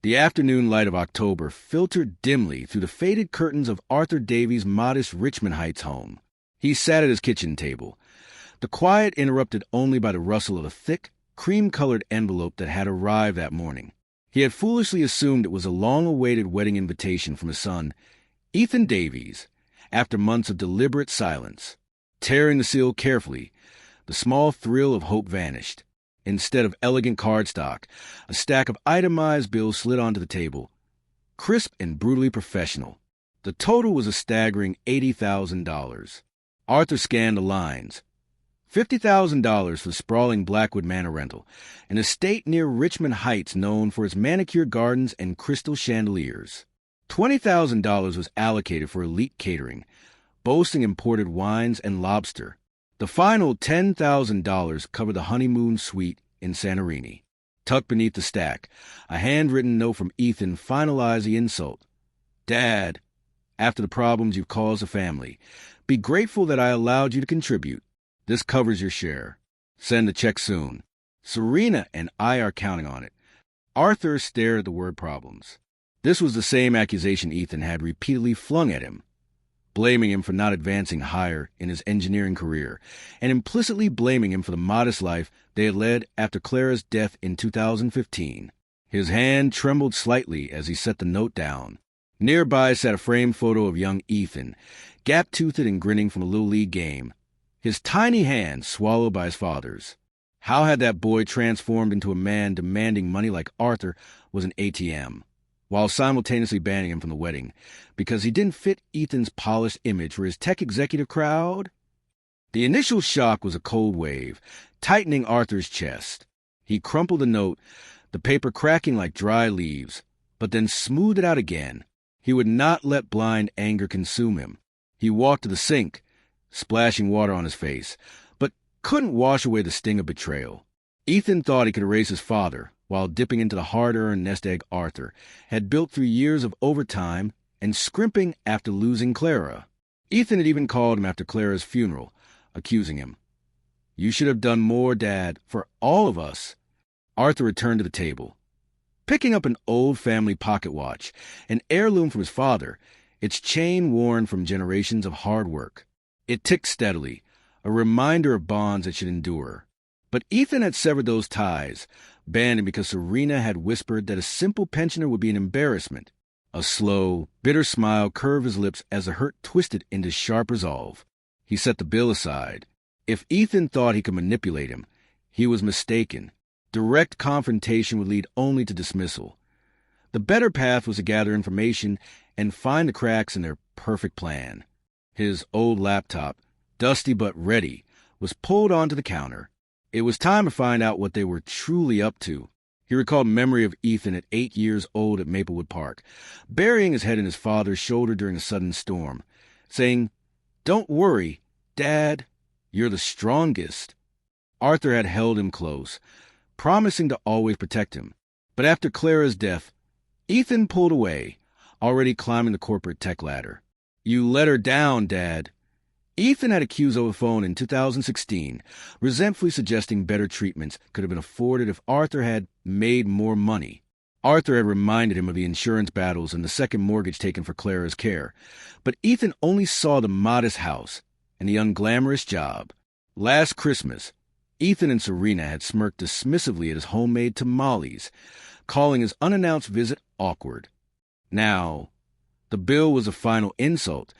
The afternoon light of October filtered dimly through the faded curtains of Arthur Davies' modest Richmond Heights home. He sat at his kitchen table, the quiet interrupted only by the rustle of a thick, cream-colored envelope that had arrived that morning. He had foolishly assumed it was a long-awaited wedding invitation from his son, Ethan Davies, after months of deliberate silence. Tearing the seal carefully, the small thrill of hope vanished. Instead of elegant cardstock, a stack of itemized bills slid onto the table, crisp and brutally professional. The total was a staggering $80,000. Arthur scanned the lines. $50,000 for sprawling Blackwood Manor rental, an estate near Richmond Heights known for its manicured gardens and crystal chandeliers. $20,000 was allocated for elite catering, boasting imported wines and lobster. The final $10,000 covered the honeymoon suite in Santorini. Tucked beneath the stack, a handwritten note from Ethan finalized the insult. Dad, after the problems you've caused the family, be grateful that I allowed you to contribute. This covers your share. Send the check soon. Serena and I are counting on it. Arthur stared at the word problems. This was the same accusation Ethan had repeatedly flung at him, blaming him for not advancing higher in his engineering career, and implicitly blaming him for the modest life they had led after Clara's death in 2015. His hand trembled slightly as he set the note down. Nearby sat a framed photo of young Ethan, gap-toothed and grinning from a Little League game, his tiny hand swallowed by his father's. How had that boy transformed into a man demanding money like Arthur was an ATM, while simultaneously banning him from the wedding because he didn't fit Ethan's polished image for his tech executive crowd? The initial shock was a cold wave, tightening Arthur's chest. He crumpled the note, the paper cracking like dry leaves, but then smoothed it out again. He would not let blind anger consume him. He walked to the sink, splashing water on his face, but couldn't wash away the sting of betrayal. Ethan thought he could erase his father, while dipping into the hard-earned nest egg Arthur had built through years of overtime and scrimping after losing Clara. Ethan had even called him after Clara's funeral, accusing him. You should have done more, Dad, for all of us. Arthur returned to the table. Picking up an old family pocket watch, an heirloom from his father, its chain worn from generations of hard work. It ticked steadily, a reminder of bonds that should endure. But Ethan had severed those ties, banned him because Serena had whispered that a simple pensioner would be an embarrassment. A slow, bitter smile curved his lips as the hurt twisted into sharp resolve. He set the bill aside. If Ethan thought he could manipulate him, he was mistaken. Direct confrontation would lead only to dismissal. The better path was to gather information and find the cracks in their perfect plan. His old laptop, dusty but ready, was pulled onto the counter. It was time to find out what they were truly up to. He recalled memory of Ethan at 8 years old at Maplewood Park, burying his head in his father's shoulder during a sudden storm, saying, "Don't worry, Dad, you're the strongest." Arthur had held him close, promising to always protect him. But after Clara's death, Ethan pulled away, already climbing the corporate tech ladder. You let her down, Dad. Ethan had accused over the phone in 2016, resentfully suggesting better treatments could have been afforded if Arthur had made more money. Arthur had reminded him of the insurance battles and the second mortgage taken for Clara's care, but Ethan only saw the modest house and the unglamorous job. Last Christmas, Ethan and Serena had smirked dismissively at his homemade tamales, calling his unannounced visit awkward. Now, the bill was a final insult,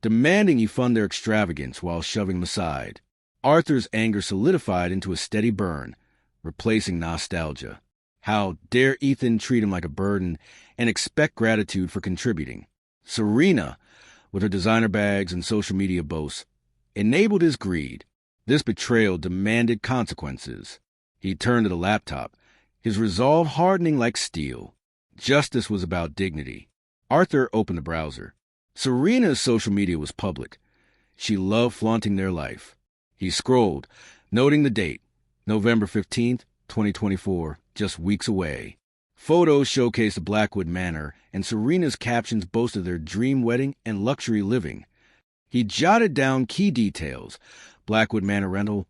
demanding he fund their extravagance while shoving them aside. Arthur's anger solidified into a steady burn, replacing nostalgia. How dare Ethan treat him like a burden and expect gratitude for contributing? Serena, with her designer bags and social media boasts, enabled his greed. This betrayal demanded consequences. He turned to the laptop, his resolve hardening like steel. Justice was about dignity. Arthur opened the browser. Serena's social media was public. She loved flaunting their life. He scrolled, noting the date, November 15th, 2024, just weeks away. Photos showcased the Blackwood Manor, and Serena's captions boasted their dream wedding and luxury living. He jotted down key details. Blackwood Manor rental,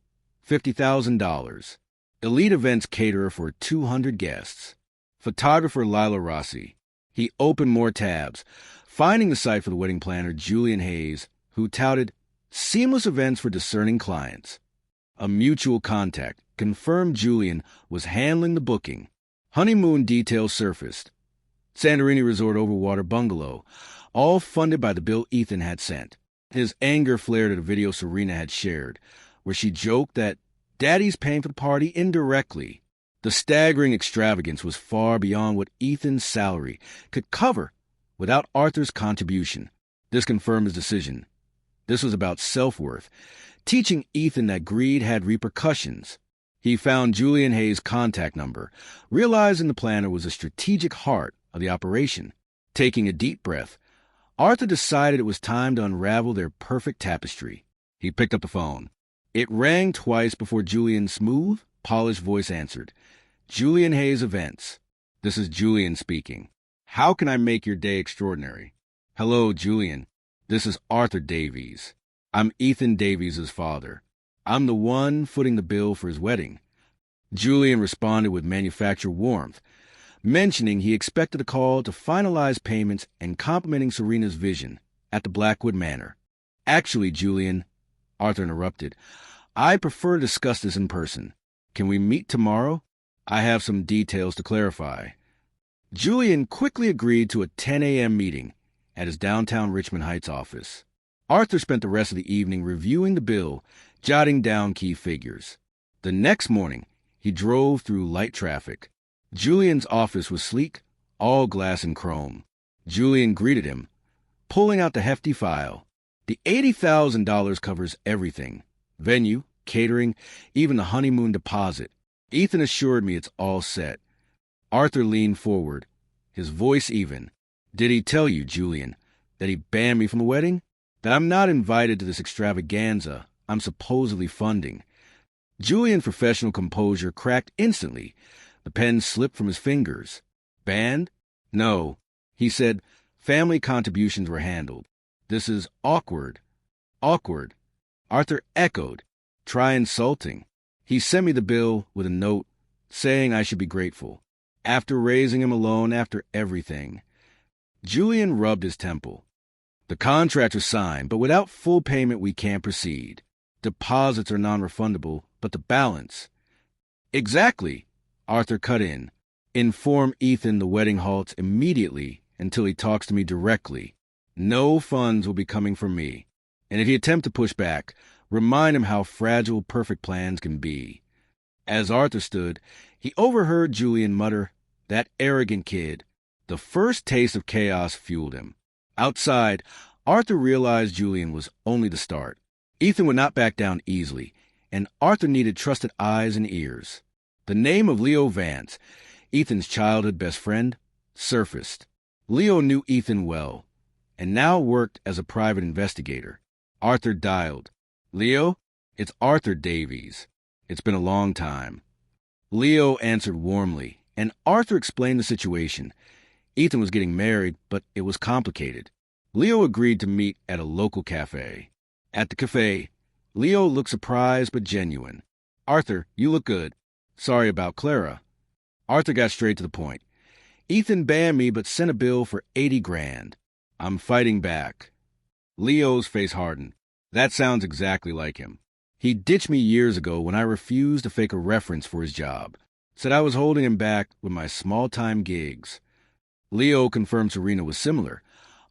$50,000. Elite events caterer for 200 guests. Photographer Lila Rossi. He opened more tabs, finding the site for the wedding planner Julian Hayes, who touted seamless events for discerning clients. A mutual contact confirmed Julian was handling the booking. Honeymoon details surfaced. Santorini Resort Overwater Bungalow, all funded by the bill Ethan had sent. His anger flared at a video Serena had shared, where she joked that Daddy's paying for the party indirectly. The staggering extravagance was far beyond what Ethan's salary could cover without Arthur's contribution. This confirmed his decision. This was about self-worth, teaching Ethan that greed had repercussions. He found Julian Hayes' contact number, realizing the planner was a strategic heart of the operation. Taking a deep breath, Arthur decided it was time to unravel their perfect tapestry. He picked up the phone. It rang twice before Julian's smooth, polished voice answered. Julian Hayes Events. This is Julian speaking. How can I make your day extraordinary? Hello, Julian. This is Arthur Davies. I'm Ethan Davies' father. I'm the one footing the bill for his wedding. Julian responded with manufactured warmth, mentioning he expected a call to finalize payments and complimenting Serena's vision at the Blackwood Manor. Actually, Julian, Arthur interrupted, I prefer to discuss this in person. Can we meet tomorrow? I have some details to clarify. Julian quickly agreed to a 10 a.m. meeting at his downtown Richmond Heights office. Arthur spent the rest of the evening reviewing the bill, jotting down key figures. The next morning, he drove through light traffic. Julian's office was sleek, all glass and chrome. Julian greeted him, pulling out the hefty file. The $80,000 covers everything. Venue, catering, even the honeymoon deposit. Ethan assured me it's all set. Arthur leaned forward, his voice even. Did he tell you, Julian, that he banned me from the wedding? That I'm not invited to this extravaganza I'm supposedly funding? Julian's professional composure cracked instantly. The pen slipped from his fingers. Banned? No. He said family contributions were handled. This is awkward. Awkward. Arthur echoed. Try insulting. He sent me the bill with a note saying I should be grateful. After raising him alone after everything. Julian rubbed his temple. The contract was signed, but without full payment we can't proceed. Deposits are non-refundable, but the balance. Exactly, Arthur cut in. Inform Ethan the wedding halts immediately until he talks to me directly. No funds will be coming from me. And if he attempts to push back, remind him how fragile perfect plans can be. As Arthur stood, he overheard Julian mutter, that arrogant kid. The first taste of chaos fueled him. Outside, Arthur realized Julian was only the start. Ethan would not back down easily, and Arthur needed trusted eyes and ears. The name of Leo Vance, Ethan's childhood best friend, surfaced. Leo knew Ethan well, and now worked as a private investigator. Arthur dialed. Leo, it's Arthur Davies. It's been a long time. Leo answered warmly, and Arthur explained the situation. Ethan was getting married, but it was complicated. Leo agreed to meet at a local cafe. At the cafe, Leo looked surprised but genuine. Arthur, you look good. Sorry about Clara. Arthur got straight to the point. Ethan banned me but sent a bill for $80,000. I'm fighting back. Leo's face hardened. That sounds exactly like him. He ditched me years ago when I refused to fake a reference for his job. Said I was holding him back with my small-time gigs. Leo confirmed Serena was similar,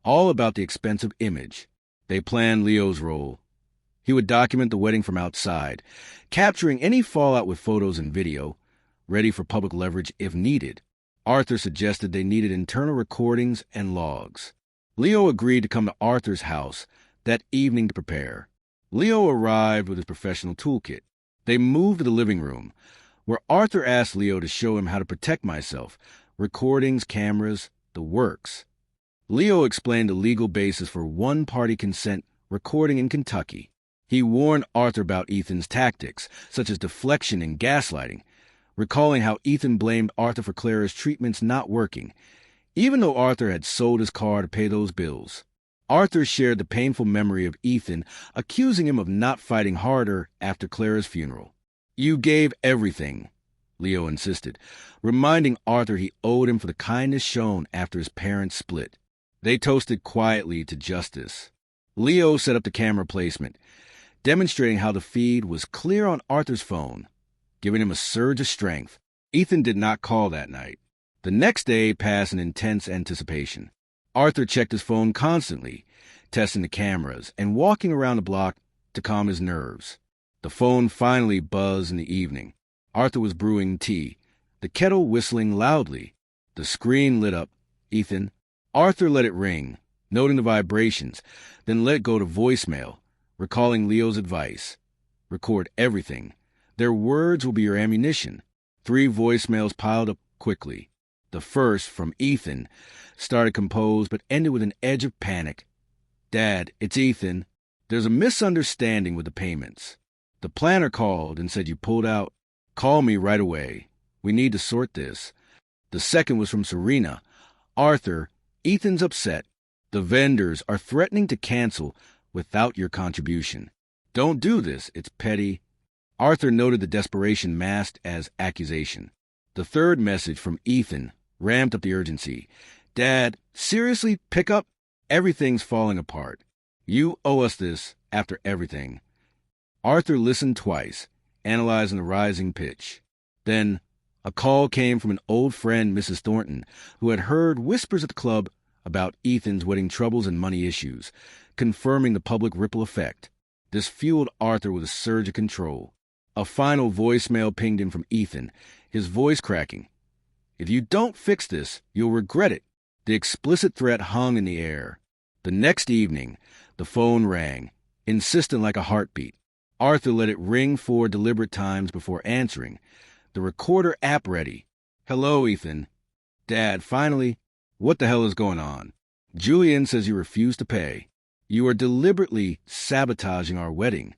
all about the expensive image. They planned Leo's role. He would document the wedding from outside, capturing any fallout with photos and video, ready for public leverage if needed. Arthur suggested they needed internal recordings and logs. Leo agreed to come to Arthur's house that evening to prepare. Leo arrived with his professional toolkit. They moved to the living room, where Arthur asked Leo to show him how to protect myself, recordings, cameras, the works. Leo explained the legal basis for one-party consent recording in Kentucky. He warned Arthur about Ethan's tactics, such as deflection and gaslighting, recalling how Ethan blamed Arthur for Clara's treatments not working, even though Arthur had sold his car to pay those bills. Arthur shared the painful memory of Ethan accusing him of not fighting harder after Clara's funeral. You gave everything. Leo insisted, reminding Arthur he owed him for the kindness shown after his parents split. They toasted quietly to justice. Leo set up the camera placement, demonstrating how the feed was clear on Arthur's phone, giving him a surge of strength. Ethan did not call that night. The next day passed in intense anticipation. Arthur checked his phone constantly, testing the cameras and walking around the block to calm his nerves. The phone finally buzzed in the evening. Arthur was brewing tea, the kettle whistling loudly. The screen lit up. Ethan. Arthur let it ring, noting the vibrations, then let go to voicemail, recalling Leo's advice. Record everything. Their words will be your ammunition. 3 voicemails piled up quickly. The first, from Ethan, started composed but ended with an edge of panic. Dad, it's Ethan. There's a misunderstanding with the payments. The planner called and said you pulled out. Call me right away. We need to sort this. The second was from Serena. Arthur, Ethan's upset. The vendors are threatening to cancel without your contribution. Don't do this. It's petty. Arthur noted the desperation masked as accusation. The third message from Ethan ramped up the urgency. Dad, seriously, pick up? Everything's falling apart. You owe us this after everything. Arthur listened twice, analyzing the rising pitch. Then, a call came from an old friend, Mrs. Thornton, who had heard whispers at the club about Ethan's wedding troubles and money issues, confirming the public ripple effect. This fueled Arthur with a surge of control. A final voicemail pinged in from Ethan, his voice cracking. If you don't fix this, you'll regret it. The explicit threat hung in the air. The next evening, the phone rang, insistent like a heartbeat. Arthur let it ring 4 deliberate times before answering, the recorder app ready. Hello, Ethan. Dad, finally. What the hell is going on? Julian says you refuse to pay. You are deliberately sabotaging our wedding.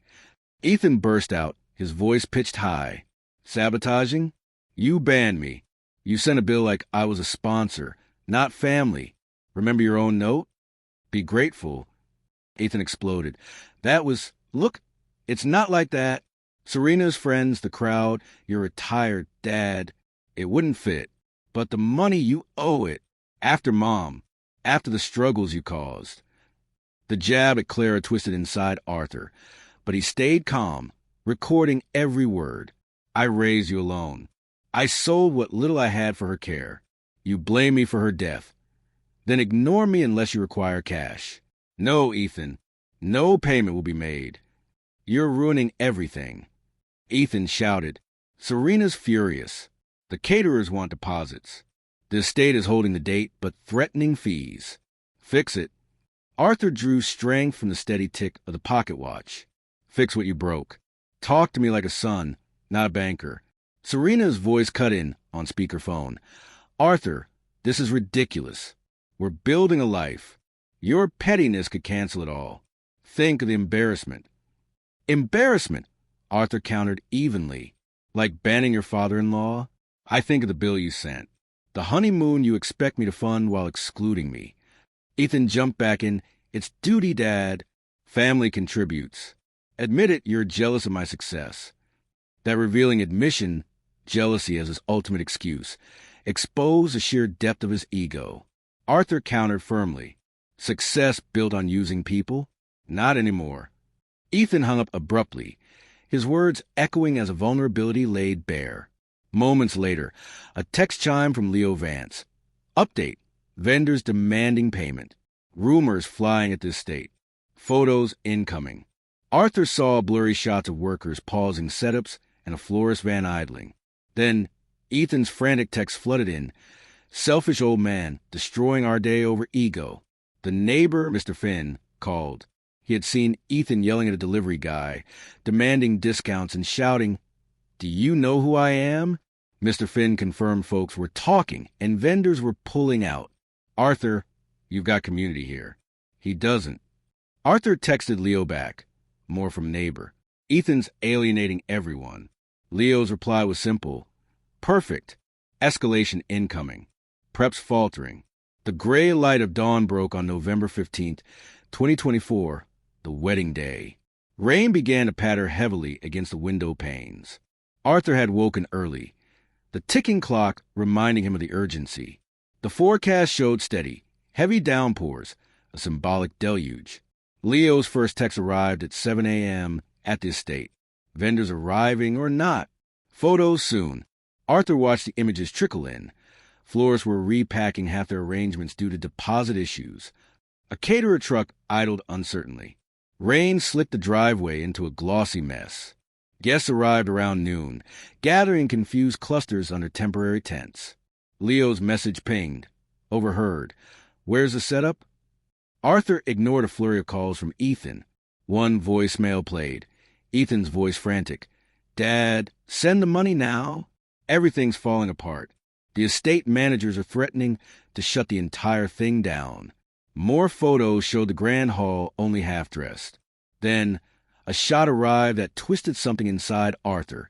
Ethan burst out, his voice pitched high. Sabotaging? You banned me. You sent a bill like I was a sponsor, not family. Remember your own note? Be grateful. Ethan exploded. Look, it's not like that. Serena's friends, the crowd, your retired dad. It wouldn't fit. But the money, you owe it. After Mom. After the struggles you caused. The jab at Clara twisted inside Arthur, but he stayed calm, recording every word. I raised you alone. I sold what little I had for her care. You blame me for her death. Then ignore me unless you require cash. No, Ethan. No payment will be made. You're ruining everything. Ethan shouted. Serena's furious. The caterers want deposits. The estate is holding the date, but threatening fees. Fix it. Arthur drew strength from the steady tick of the pocket watch. Fix what you broke. Talk to me like a son, not a banker. Serena's voice cut in on speakerphone. Arthur, this is ridiculous. We're building a life. Your pettiness could cancel it all. Think of the embarrassment. Embarrassment, Arthur countered evenly. Like banning your father-in-law? I think of the bill you sent. The honeymoon you expect me to fund while excluding me. Ethan jumped back in. It's duty, Dad. Family contributes. Admit it, you're jealous of my success. That revealing admission, jealousy as his ultimate excuse, exposed the sheer depth of his ego. Arthur countered firmly. Success built on using people? Not anymore. Ethan hung up abruptly, his words echoing as a vulnerability laid bare. Moments later, a text chime from Leo Vance. Update. Vendors demanding payment. Rumors flying at this state. Photos incoming. Arthur saw blurry shots of workers pausing setups and a florist van idling. Then, Ethan's frantic text flooded in. Selfish old man, destroying our day over ego. The neighbor, Mr. Finn, called. He had seen Ethan yelling at a delivery guy, demanding discounts and shouting, Do you know who I am? Mr. Finn confirmed folks were talking and vendors were pulling out. Arthur, you've got community here. He doesn't. Arthur texted Leo back. More from neighbor. Ethan's alienating everyone. Leo's reply was simple. Perfect. Escalation incoming. Preps faltering. The gray light of dawn broke on November 15th, 2024, the wedding day. Rain began to patter heavily against the window panes. Arthur had woken early, the ticking clock reminding him of the urgency. The forecast showed steady, heavy downpours, a symbolic deluge. Leo's first text arrived at 7 a.m. at the estate. Vendors arriving or not. Photos soon. Arthur watched the images trickle in. Floors were repacking half their arrangements due to deposit issues. A caterer truck idled uncertainly. Rain slicked the driveway into a glossy mess. Guests arrived around noon, gathering in confused clusters under temporary tents. Leo's message pinged. Overheard. Where's the setup? Arthur ignored a flurry of calls from Ethan. One voicemail played. Ethan's voice frantic. Dad, send the money now. Everything's falling apart. The estate managers are threatening to shut the entire thing down. More photos showed the grand hall only half-dressed. Then, a shot arrived that twisted something inside Arthur.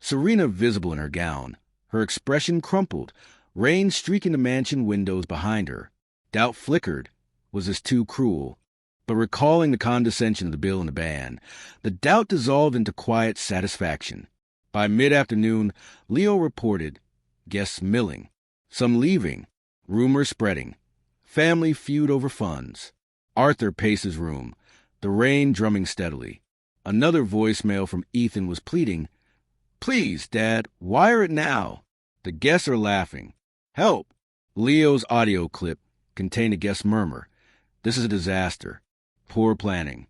Serena visible in her gown. Her expression crumpled, rain streaking the mansion windows behind her. Doubt flickered. Was this too cruel? But recalling the condescension of the bill and the ban, the doubt dissolved into quiet satisfaction. By mid-afternoon, Leo reported guests milling, some leaving, rumors spreading, family feud over funds. Arthur paced his room, the rain drumming steadily. Another voicemail from Ethan was pleading, Please, Dad, wire it now. The guests are laughing. Help! Leo's audio clip contained a guest murmur. This is a disaster. Poor planning.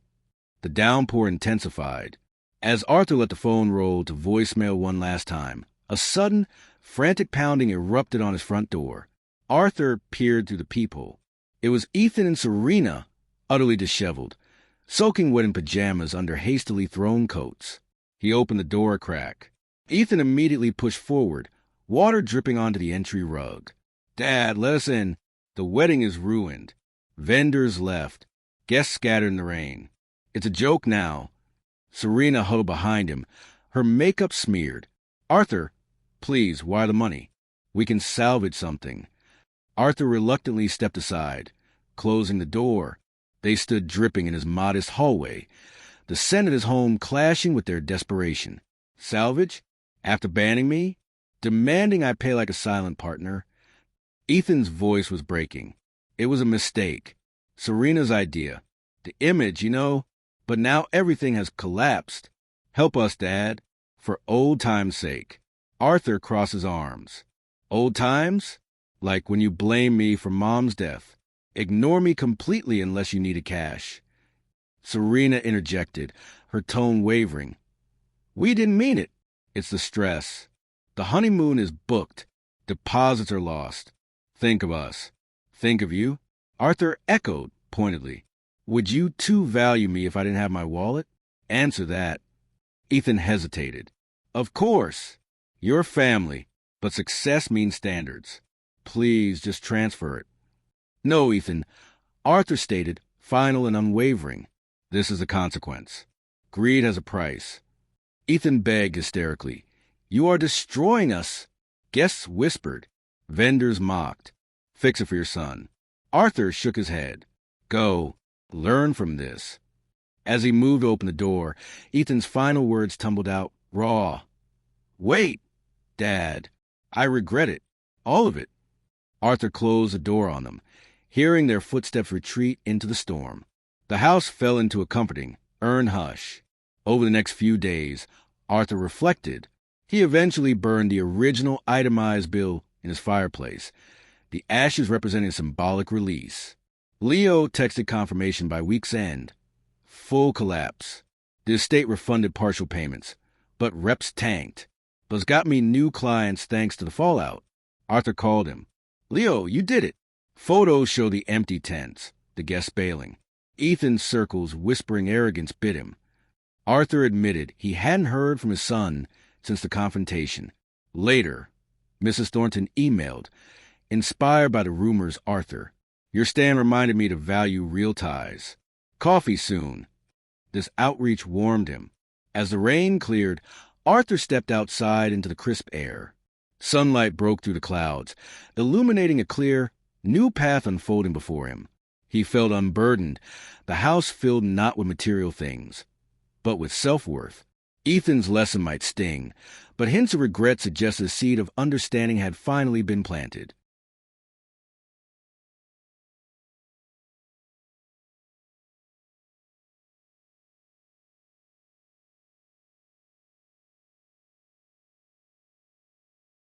The downpour intensified. As Arthur let the phone roll to voicemail one last time, a sudden, frantic pounding erupted on his front door. Arthur peered through the peephole. It was Ethan and Serena, utterly disheveled, soaking wet in pajamas under hastily thrown coats. He opened the door a crack. Ethan immediately pushed forward, water dripping onto the entry rug. Dad, let us in. The wedding is ruined. Vendors left. Guests scattered in the rain. It's a joke now. Serena huddled behind him, her makeup smeared. Arthur, please, wire the money. We can salvage something. Arthur reluctantly stepped aside, closing the door. They stood dripping in his modest hallway, the scent of his home clashing with their desperation. Salvage? After banning me? Demanding I pay like a silent partner? Ethan's voice was breaking. It was a mistake. Serena's idea. The image, but now everything has collapsed. Help us, Dad. For old time's sake. Arthur crossed his arms. Old times? Like when you blame me for Mom's death. Ignore me completely unless you needed cash. Serena interjected, her tone wavering. We didn't mean it. It's the stress. The honeymoon is booked. Deposits are lost. Think of us. Think of you. Arthur echoed pointedly. Would you too value me if I didn't have my wallet? Answer that. Ethan hesitated. Of course. Your family, but success means standards. Please just transfer it. No, Ethan. Arthur stated, final and unwavering. This is a consequence. Greed has a price. Ethan begged hysterically. You are destroying us. Guests whispered. Vendors mocked. Fix it for your son. Arthur shook his head. Go. Learn from this. As he moved to open the door, Ethan's final words tumbled out, raw. Wait, Dad. I regret it. All of it. Arthur closed the door on them, hearing their footsteps retreat into the storm. The house fell into a comforting, earned hush. Over the next few days, Arthur reflected. He eventually burned the original itemized bill in his fireplace, the ashes representing a symbolic release. Leo texted confirmation by week's end. Full collapse. The estate refunded partial payments, but reps tanked. But got me new clients thanks to the fallout. Arthur called him. Leo, you did it. Photos show the empty tents, the guests bailing. Ethan's circles whispering arrogance bit him. Arthur admitted he hadn't heard from his son since the confrontation. Later, Mrs. Thornton emailed, inspired by the rumors, Arthur. Your stand reminded me to value real ties. Coffee soon. This outreach warmed him. As the rain cleared, Arthur stepped outside into the crisp air. Sunlight broke through the clouds, illuminating a clear, new path unfolding before him. He felt unburdened, the house filled not with material things, but with self-worth. Ethan's lesson might sting, but hints of regret suggest a seed of understanding had finally been planted.